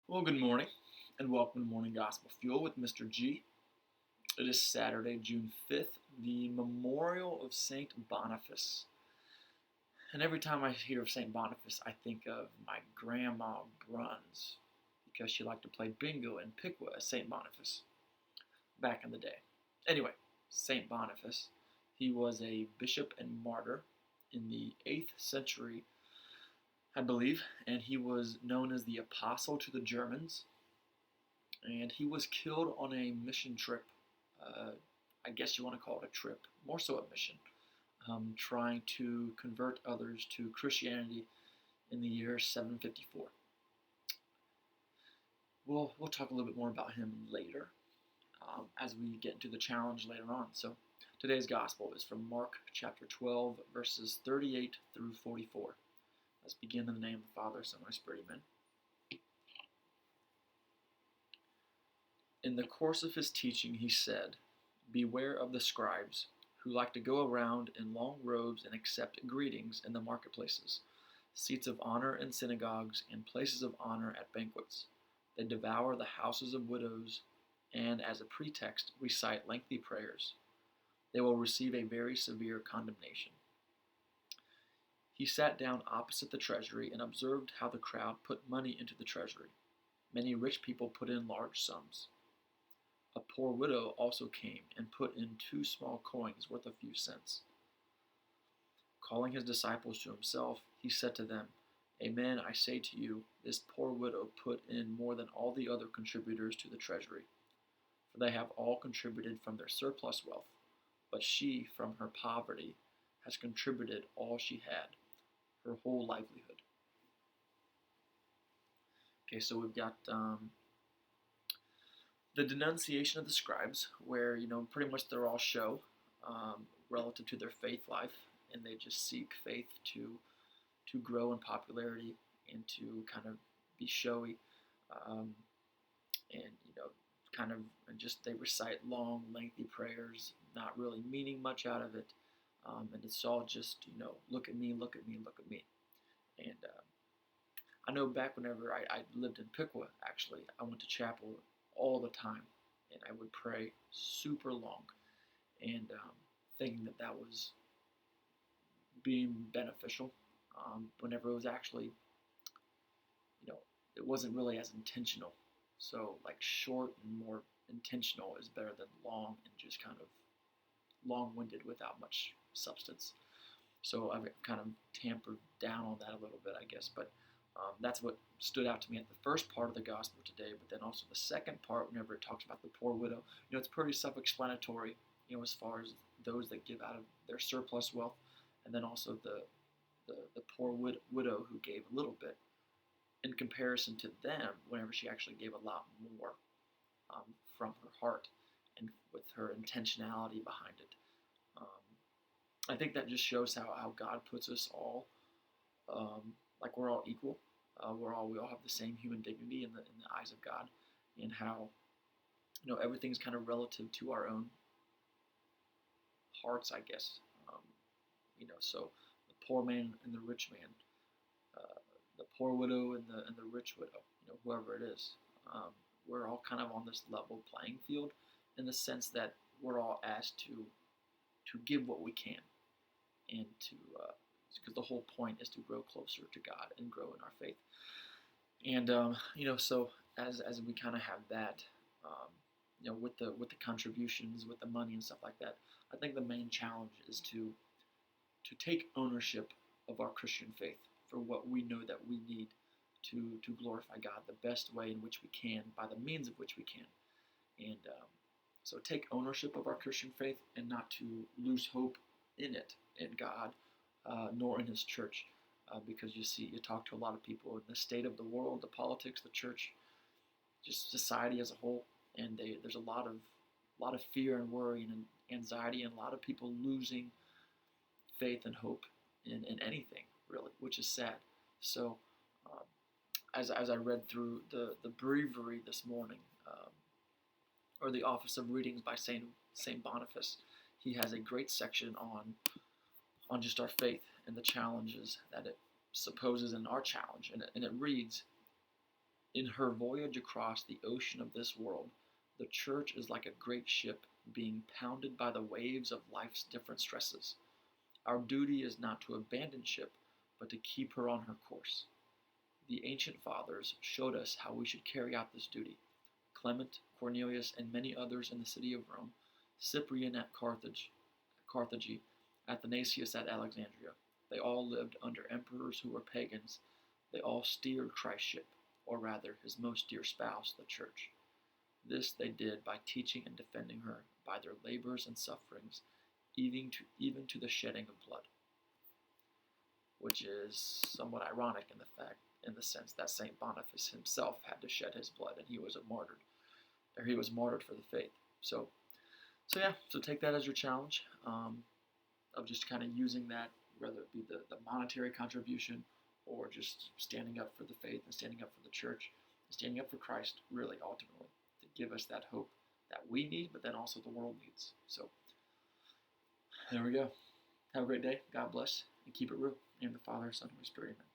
Well, good morning, and welcome to Morning Gospel Fuel with Mr. G. It is Saturday, June 5th, the memorial of St. Boniface. And every time I hear of St. Boniface, I think of my grandma Bruns, because she liked to play bingo and Piqua as St. Boniface back in the day. Anyway, St. Boniface, he was a bishop and martyr in the 8th century, I believe, and he was known as the Apostle to the Germans. And he was killed on a mission trip. Uh, I guess you want to call it a trip, more so a mission, trying to convert others to Christianity in the year 754. We'll talk a little bit more about him later as we get into the challenge later on. So today's gospel is from Mark chapter 12, verses 38 through 44. Let's begin in the name of the Father, Son, and Spirit. Amen. In the course of his teaching, he said, "Beware of the scribes, who like to go around in long robes and accept greetings in the marketplaces, seats of honor in synagogues, and places of honor at banquets. They devour the houses of widows, and as a pretext recite lengthy prayers. They will receive a very severe condemnation." He sat down opposite the treasury and observed how the crowd put money into the treasury. Many rich people put in large sums. A poor widow also came and put in 2 small coins worth a few cents. Calling his disciples to himself, he said to them, "Amen, I say to you, this poor widow put in more than all the other contributors to the treasury, for they have all contributed from their surplus wealth, but she, from her poverty, has contributed all she had, her whole livelihood." Okay, so we've got the denunciation of the scribes, where pretty much they're all show relative to their faith life, and they just seek faith to grow in popularity and to kind of be showy, um, and kind of and just they recite long, lengthy prayers, not really meaning much out of it, and it's all just look at me, look at me, look at me, and I know back whenever I lived in Piqua, actually, I went to chapel all the time, and I would pray super long, and thinking that was being beneficial, whenever it was actually, it wasn't really as intentional. So, like, short and more intentional is better than long and just kind of long-winded without much substance. So I've kind of tampered down on that a little bit, I guess, but that's what stood out to me at the first part of the gospel today. But then also the second part, whenever it talks about the poor widow, it's pretty self-explanatory, as far as those that give out of their surplus wealth, and then also the poor widow who gave a little bit, in comparison to them, whenever she actually gave a lot more from her heart and with her intentionality behind it. Um, I think that just shows how God puts us all, like we're all equal. We all have the same human dignity in the eyes of God, and how everything's kind of relative to our own hearts, I guess. So the poor man and the rich man, the poor widow and the rich widow, whoever it is, we're all kind of on this level playing field, in the sense that we're all asked to give what we can, and to because the whole point is to grow closer to God and grow in our faith. And so as we kind of have that, with the contributions, with the money and stuff like that, I think the main challenge is to take ownership of our Christian faith for what we know that we need to glorify God the best way in which we can, by the means of which we can. And so take ownership of our Christian faith, and not to lose hope in it, in God, nor in His church. Because you talk to a lot of people in the state of the world, the politics, the church, just society as a whole, and there's a lot of fear and worry and anxiety, and a lot of people losing faith and hope in anything, really, which is sad. So as I read through the breviary this morning, or the Office of Readings by Saint Boniface, he has a great section on just our faith and the challenges that it supposes in our challenge, and it reads, In her voyage across the ocean of this world, the church is like a great ship being pounded by the waves of life's different stresses. Our duty is not to abandon ship, but to keep her on her course. The ancient fathers showed us how we should carry out this duty. Clement, Cornelius, and many others in the city of Rome, Cyprian at Carthage, Athanasius at Alexandria. They all lived under emperors who were pagans. They all steered Christ's ship, or rather his most dear spouse, the church. This they did by teaching and defending her by their labors and sufferings, even to the shedding of blood, which is somewhat ironic in the sense that Saint Boniface himself had to shed his blood, and he was he was martyred for the faith. So take that as your challenge, of just kind of using that, whether it be the monetary contribution or just standing up for the faith and standing up for the church, and standing up for Christ, really ultimately, to give us that hope that we need, but then also the world needs. So there we go. Have a great day. God bless, and keep it real. In the name of the Father, Son, and Holy Spirit. Amen.